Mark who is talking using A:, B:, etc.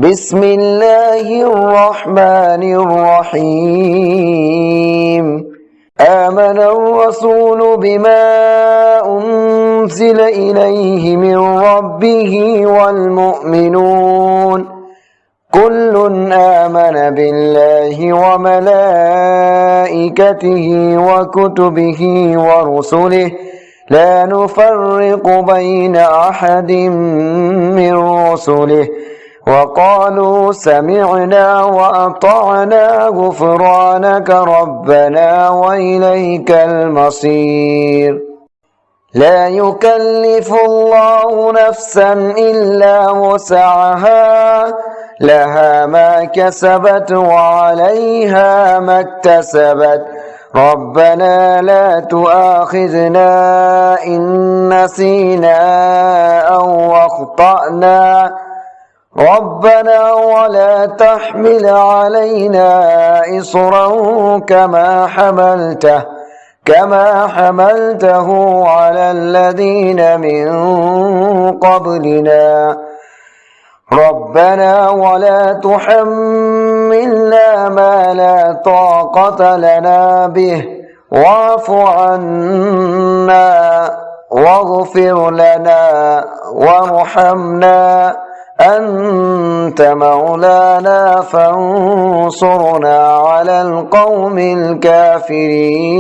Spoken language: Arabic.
A: بسم الله الرحمن الرحيم آمن الرسول بما أنزل إليه من ربه والمؤمنون كل آمن بالله وملائكته وكتبه ورسله لا نفرق بين أحد من رسله وقالوا سمعنا وأطعنا غفرانك ربنا وإليك المصير لا يكلف الله نفسا إلا وسعها لها ما كسبت وعليها ما اكتسبت ربنا لا تؤاخذنا إن نسينا أو أخطأنا ربنا ولا تحمل علينا إصرا كما حملته على الذين من قبلنا ربنا ولا تحملنا ما لا طاقة لنا به واعف عنا واغفر لنا وارحمنا أنت مولانا فانصرنا على القوم الكافرين